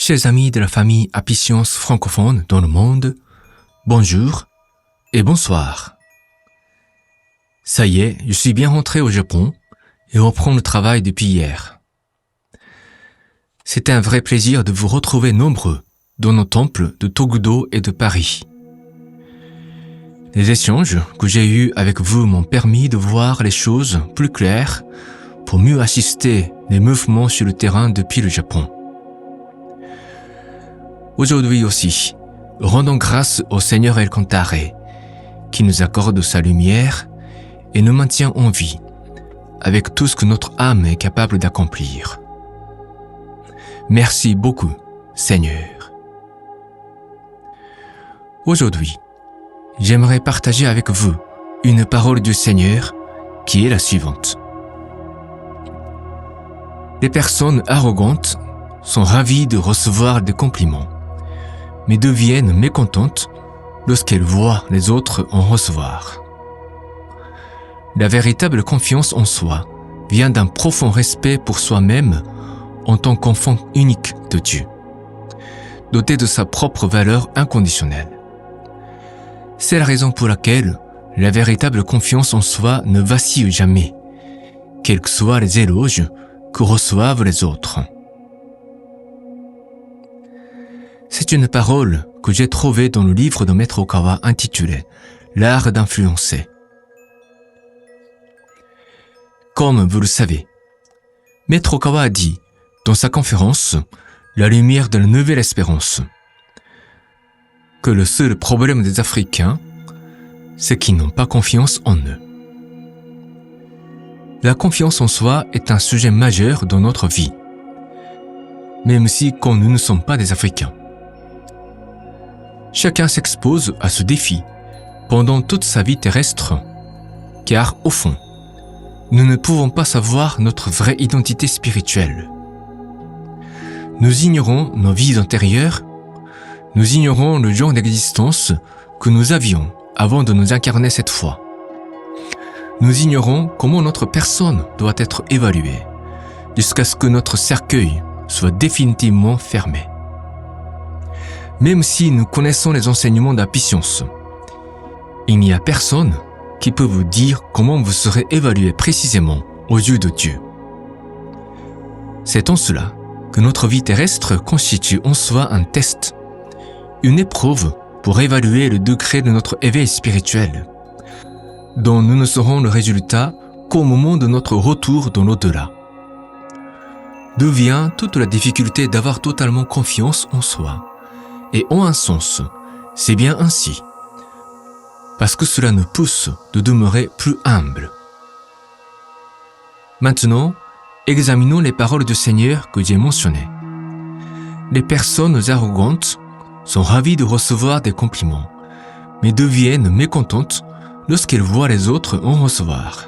Chers amis de la famille Apicience francophone dans le monde, bonjour et bonsoir. Ça y est, je suis bien rentré au Japon et reprends le travail depuis hier. C'est un vrai plaisir de vous retrouver nombreux dans nos temples de Tokudo et de Paris. Les échanges que j'ai eus avec vous m'ont permis de voir les choses plus claires pour mieux assister les mouvements sur le terrain depuis le Japon. Aujourd'hui aussi, rendons grâce au Seigneur El Cantare, qui nous accorde sa lumière et nous maintient en vie, avec tout ce que notre âme est capable d'accomplir. Merci beaucoup, Seigneur. Aujourd'hui, j'aimerais partager avec vous une parole du Seigneur qui est la suivante. Les personnes arrogantes sont ravies de recevoir des compliments, mais deviennent mécontentes lorsqu'elles voient les autres en recevoir. La véritable confiance en soi vient d'un profond respect pour soi-même en tant qu'enfant unique de Dieu, doté de sa propre valeur inconditionnelle. C'est la raison pour laquelle la véritable confiance en soi ne vacille jamais, quels que soient les éloges que reçoivent les autres. C'est une parole que j'ai trouvée dans le livre de Maître Okawa intitulé « L'art d'influencer ». Comme vous le savez, Maître Okawa a dit dans sa conférence « La lumière de la nouvelle espérance » que le seul problème des Africains, c'est qu'ils n'ont pas confiance en eux. La confiance en soi est un sujet majeur dans notre vie, même si quand nous ne sommes pas des Africains. Chacun s'expose à ce défi pendant toute sa vie terrestre, car au fond, nous ne pouvons pas savoir notre vraie identité spirituelle. Nous ignorons nos vies antérieures, nous ignorons le genre d'existence que nous avions avant de nous incarner cette fois. Nous ignorons comment notre personne doit être évaluée, jusqu'à ce que notre cercueil soit définitivement fermé. Même si nous connaissons les enseignements d'Apicience, il n'y a personne qui peut vous dire comment vous serez évalué précisément aux yeux de Dieu. C'est en cela que notre vie terrestre constitue en soi un test, une épreuve pour évaluer le degré de notre éveil spirituel, dont nous ne saurons le résultat qu'au moment de notre retour dans l'au-delà. D'où vient toute la difficulté d'avoir totalement confiance en soi. Et en un sens, c'est bien ainsi, parce que cela nous pousse de demeurer plus humbles. Maintenant, examinons les paroles du Seigneur que j'ai mentionnées. Les personnes arrogantes sont ravies de recevoir des compliments, mais deviennent mécontentes lorsqu'elles voient les autres en recevoir.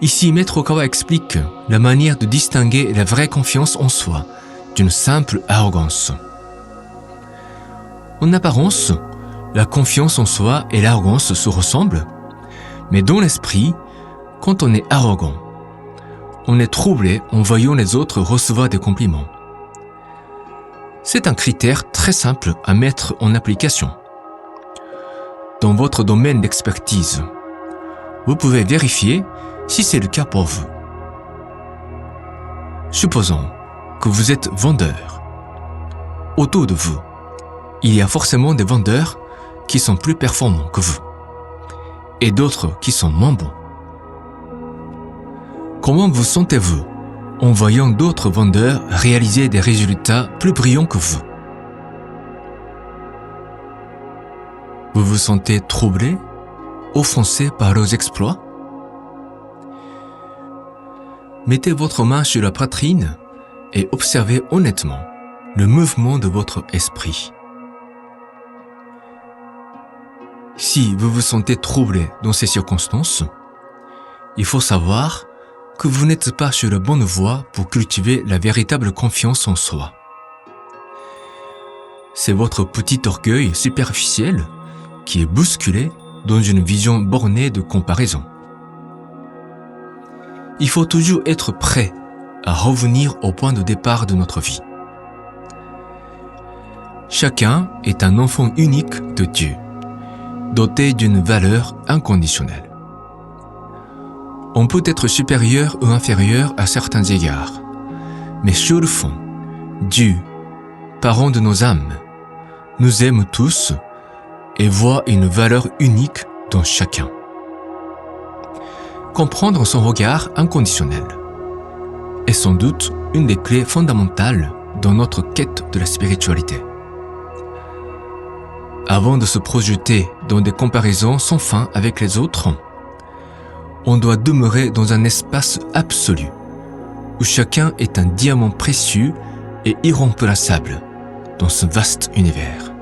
Ici, Maître Okawa explique la manière de distinguer la vraie confiance en soi d'une simple arrogance. En apparence, la confiance en soi et l'arrogance se ressemblent, mais dans l'esprit, quand on est arrogant, on est troublé en voyant les autres recevoir des compliments. C'est un critère très simple à mettre en application. Dans votre domaine d'expertise, vous pouvez vérifier si c'est le cas pour vous. Supposons que vous êtes vendeur. Autour de vous, il y a forcément des vendeurs qui sont plus performants que vous et d'autres qui sont moins bons. Comment vous sentez-vous en voyant d'autres vendeurs réaliser des résultats plus brillants que vous? Vous vous sentez troublé, offensé par leurs exploits? Mettez votre main sur la poitrine et observez honnêtement le mouvement de votre esprit. Si vous vous sentez troublé dans ces circonstances, il faut savoir que vous n'êtes pas sur la bonne voie pour cultiver la véritable confiance en soi. C'est votre petit orgueil superficiel qui est bousculé dans une vision bornée de comparaison. Il faut toujours être prêt à revenir au point de départ de notre vie, Chacun est un enfant unique de Dieu, doté d'une valeur inconditionnelle. On peut être supérieur ou inférieur à certains égards, mais sur le fond, Dieu, parent de nos âmes, nous aime tous et voit une valeur unique dans chacun. Comprendre son regard inconditionnel est sans doute une des clés fondamentales dans notre quête de la spiritualité. Avant de se projeter dans des comparaisons sans fin avec les autres, on doit demeurer dans un espace absolu où chacun est un diamant précieux et irremplaçable dans ce vaste univers.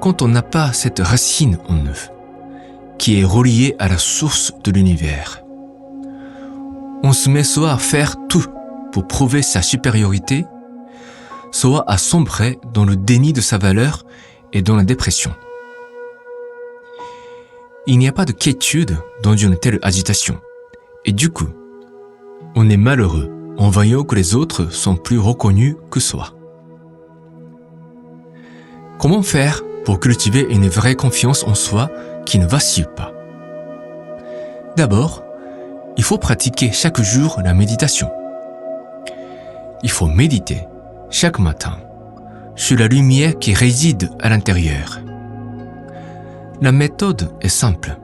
Quand on n'a pas cette racine en nous, qui est reliée à la source de l'univers, on se met soit à faire tout pour prouver sa supériorité, soit à sombrer dans le déni de sa valeur et dans la dépression. Il n'y a pas de quiétude dans une telle agitation, et du coup, on est malheureux en voyant que les autres sont plus reconnus que soi. Comment faire pour cultiver une vraie confiance en soi qui ne vacille pas? D'abord, il faut pratiquer chaque jour la méditation. Il faut méditer chaque matin sur la lumière qui réside à l'intérieur. La méthode est simple.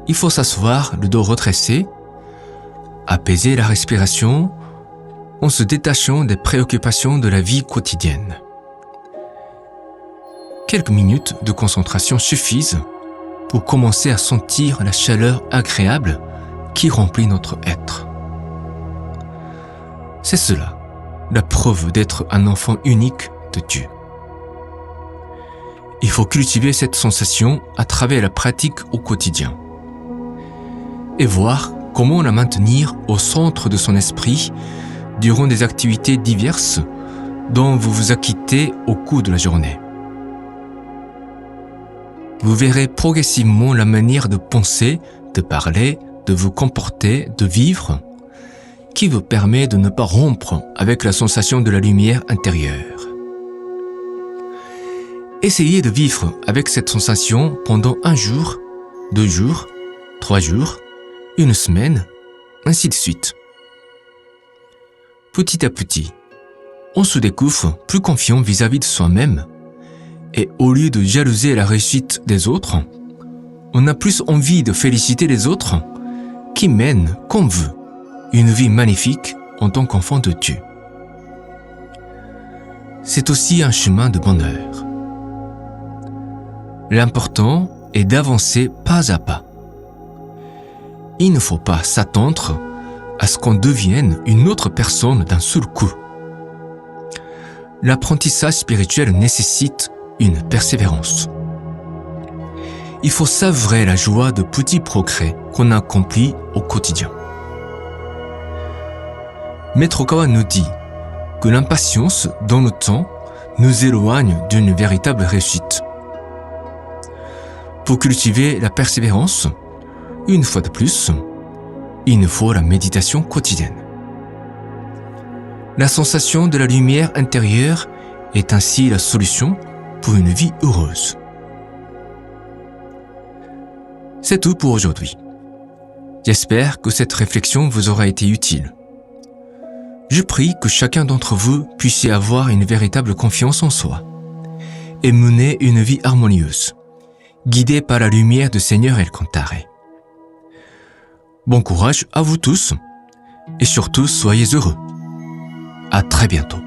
Il faut s'asseoir le dos redressé, apaiser la respiration en se détachant des préoccupations de la vie quotidienne. Quelques minutes de concentration suffisent pour commencer à sentir la chaleur agréable qui remplit notre être. C'est cela, la preuve d'être un enfant unique de Dieu. Il faut cultiver cette sensation à travers la pratique au quotidien et voir comment la maintenir au centre de son esprit durant des activités diverses dont vous vous acquittez au cours de la journée. Vous verrez progressivement la manière de penser, de parler, de vous comporter, de vivre, qui vous permet de ne pas rompre avec la sensation de la lumière intérieure. Essayez de vivre avec cette sensation pendant 1 jour, 2 jours, 3 jours, 1 semaine, ainsi de suite. Petit à petit, on se découvre plus confiant vis-à-vis de soi-même et au lieu de jalouser la réussite des autres, on a plus envie de féliciter les autres qui mènent, comme vous, une vie magnifique en tant qu'enfant de Dieu. C'est aussi un chemin de bonheur. L'important est d'avancer pas à pas. Il ne faut pas s'attendre à ce qu'on devienne une autre personne d'un seul coup. L'apprentissage spirituel nécessite une persévérance. Il faut savourer la joie de petits progrès qu'on accomplit au quotidien. Maître Okawa nous dit que l'impatience dans le temps nous éloigne d'une véritable réussite. Pour cultiver la persévérance, une fois de plus, il nous faut la méditation quotidienne. La sensation de la lumière intérieure est ainsi la solution pour une vie heureuse. C'est tout pour aujourd'hui. J'espère que cette réflexion vous aura été utile. Je prie que chacun d'entre vous puisse avoir une véritable confiance en soi et mener une vie harmonieuse, guidée par la lumière de Seigneur El Cantare. Bon courage à vous tous et surtout soyez heureux. À très bientôt.